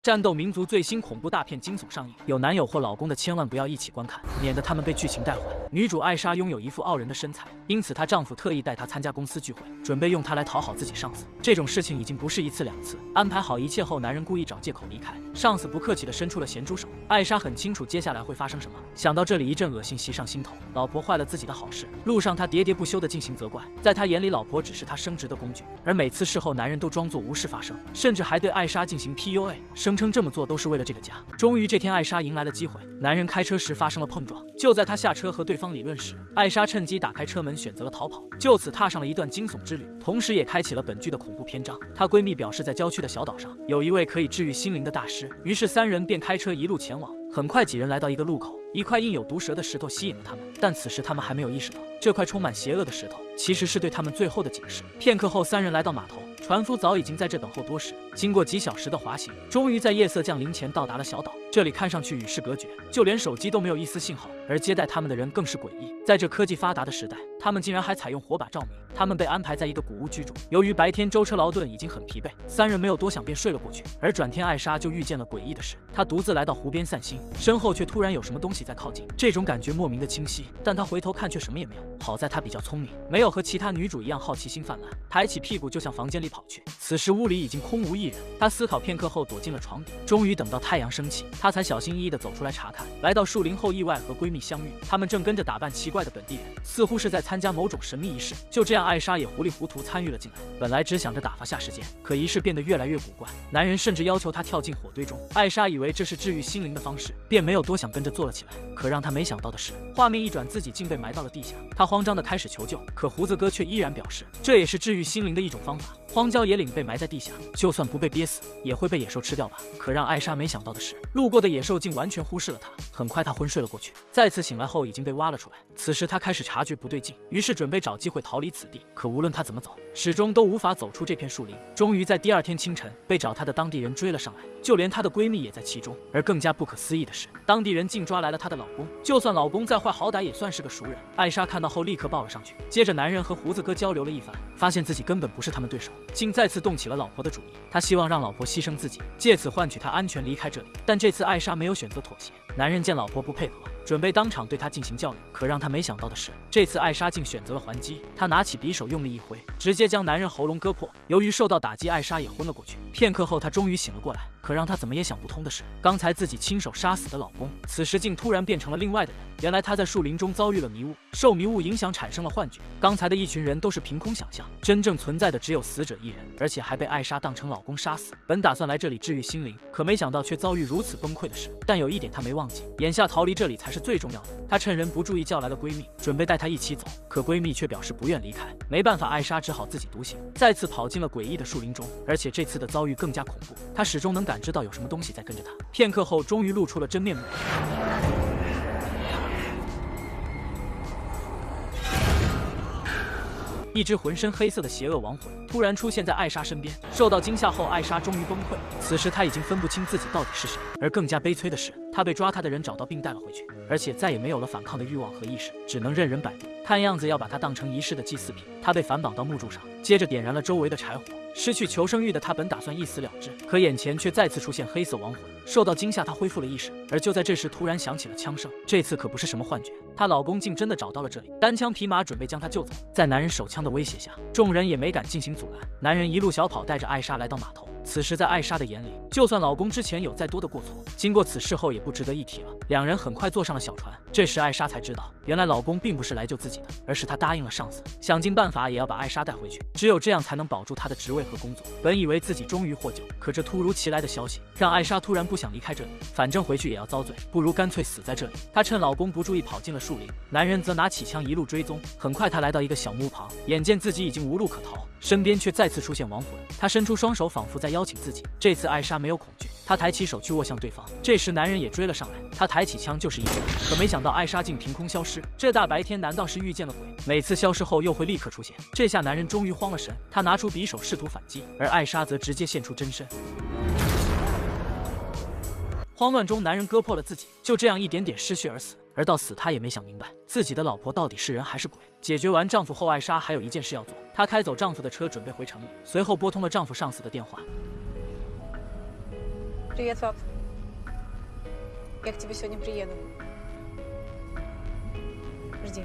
战斗民族最新恐怖大片惊悚上映，有男友或老公的千万不要一起观看，免得他们被剧情带坏。女主艾莎拥有一副傲人的身材，因此她丈夫特意带她参加公司聚会，准备用她来讨好自己上司。这种事情已经不是一次两次。安排好一切后，男人故意找借口离开，上司不客气地伸出了咸猪手。艾莎很清楚接下来会发生什么，想到这里，一阵恶心袭上心头。老婆坏了自己的好事，路上她喋喋不休地进行责怪，在她眼里，老婆只是她升职的工具，而每次事后，男人都装作无事发生，甚至还对艾莎进行 PUA， 声称这么做都是为了这个家。终于这天，艾莎迎来了机会，男人开车时发生了碰撞，就在她下车和对方理论时，艾莎趁机打开车门，选择了逃跑，就此踏上了一段惊悚之旅，同时也开启了本剧的恐怖篇章。她闺蜜表示，在郊区的小岛上有一位可以治愈心灵的大师，于是三人便开车一路前往。很快，几人来到一个路口，一块印有毒蛇的石头吸引了他们，但此时他们还没有意识到，这块充满邪恶的石头其实是对他们最后的警示。片刻后，三人来到码头，船夫早已经在这等候多时。经过几小时的滑行，终于在夜色降临前到达了小岛。这里看上去与世隔绝，就连手机都没有一丝信号，而接待他们的人更是诡异。在这科技发达的时代，他们竟然还采用火把照明。他们被安排在一个古屋居住，由于白天舟车劳顿已经很疲惫，三人没有多想便睡了过去。而转天，艾莎就遇见了诡异的事，她独自来到湖边散心，身后却突然有什么东西在靠近，这种感觉莫名的清晰，但她回头看却什么也没有。好在她比较聪明，没有和其他女主一样好奇心泛滥，抬起屁股就向房间里跑去。此时屋里已经空无一人，她思考片刻后躲进了床底，终于等到太阳升起，她才小心翼翼地走出来查看。来到树林后，意外和闺蜜相遇，她们正跟着打扮奇怪的本地人，似乎是在参加某种神秘仪式。就这样，艾莎也糊里糊涂参与了进来。本来只想着打发下时间，可仪式变得越来越古怪，男人甚至要求她跳进火堆中。艾莎以为这是治愈心灵的方式，便没有多想跟着做了起来。可让她没想到的是，画面一转，自己竟被埋到了地下。她慌张地开始求救，可胡子哥却依然表示，这也是治愈心灵的一种方法。荒郊野岭被埋在地下，就算不被憋死，也会被野兽吃掉吧？可让艾莎没想到的是，路过的野兽竟完全忽视了她。很快，她昏睡了过去。再次醒来后，已经被挖了出来。此时，她开始察觉不对劲，于是准备找机会逃离此地。可无论她怎么走，始终都无法走出这片树林。终于在第二天清晨，被找她的当地人追了上来，就连她的闺蜜也在其中。而更加不可思议的是，当地人竟抓来了她的老公。就算老公再坏，好歹也算是个熟人。艾莎看到后立刻报了上去。接着，男人和胡子哥交流了一番，发现自己根本不是他们对手，竟再次动起了老婆的主意。他希望让老婆牺牲自己，借此换取他安全离开这里。但这次艾莎没有选择妥协。男人见老婆不配合，准备当场对她进行教育。可让他没想到的是，这次艾莎竟选择了还击。她拿起匕首用力一挥，直接将男人喉咙割破。由于受到打击，艾莎也昏了过去。片刻后，她终于醒了过来。可让她怎么也想不通的是，刚才自己亲手杀死的老公，此时竟突然变成了另外的人。原来他在树林中遭遇了迷雾，受迷雾影响产生了幻觉。刚才的一群人都是凭空想象，真正存在的只有死者一人，而且还被艾莎当成老公杀死。本打算来这里治愈心灵，可没想到却遭遇如此崩溃的事。但有一点他没忘记，眼下逃离这里才是最重要的。他趁人不注意叫来了闺蜜，准备带她一起走，可闺蜜却表示不愿离开。没办法，艾莎只好自己独行，再次跑进了诡异的树林中。而且这次的遭遇更加恐怖，她始终能感知到有什么东西在跟着她。片刻后，终于露出了真面目。一只浑身黑色的邪恶亡魂突然出现在艾莎身边，受到惊吓后，艾莎终于崩溃。此时她已经分不清自己到底是谁，而更加悲催的是，她被抓她的人找到并带了回去，而且再也没有了反抗的欲望和意识，只能任人摆布。看样子要把她当成仪式的祭祀品。她被反绑到木柱上，接着点燃了周围的柴火。失去求生欲的她本打算一死了之，可眼前却再次出现黑色亡魂。受到惊吓，她恢复了意识，而就在这时，突然响起了枪声。这次可不是什么幻觉，她老公竟真的找到了这里，单枪匹马准备将她救走。在男人手枪的威胁下，众人也没敢进行阻拦。男人一路小跑，带着艾莎来到码头。此时在艾莎的眼里，就算老公之前有再多的过错，经过此事后也不值得一提了。两人很快坐上了小船。这时艾莎才知道，原来老公并不是来救自己的，而是他答应了上司，想尽办法也要把艾莎带回去，只有这样才能保住她的职位和工作。本以为自己终于获救，可这突如其来的消息让艾莎突然不想离开这里，反正回去也要遭罪，不如干脆死在这里。她趁老公不注意跑进了树林，男人则拿起枪一路追踪。很快他来到一个小木屋旁，眼见自己已经无路可逃，身边却再次出现亡魂。他伸出双手，仿佛在邀请自己。这次艾莎没有恐惧，她抬起手去握向对方。这时男人也追了上来，他抬起枪就是一击，可没想到艾莎竟凭空消失。这大白天难道是遇见了鬼？每次消失后又会立刻出现。这下男人终于慌了神，他拿出匕首试图反击，而艾莎则直接现出真身。慌乱中，男人割破了自己，就这样一点点失血而死。而到死，他也没想明白自己的老婆到底是人还是鬼。解决完丈夫后，艾莎还有一件事要做，她开走丈夫的车，准备回城里，随后拨通了丈夫上司的电话。Привет, пап. Я к тебе сегодня приеду. Жди.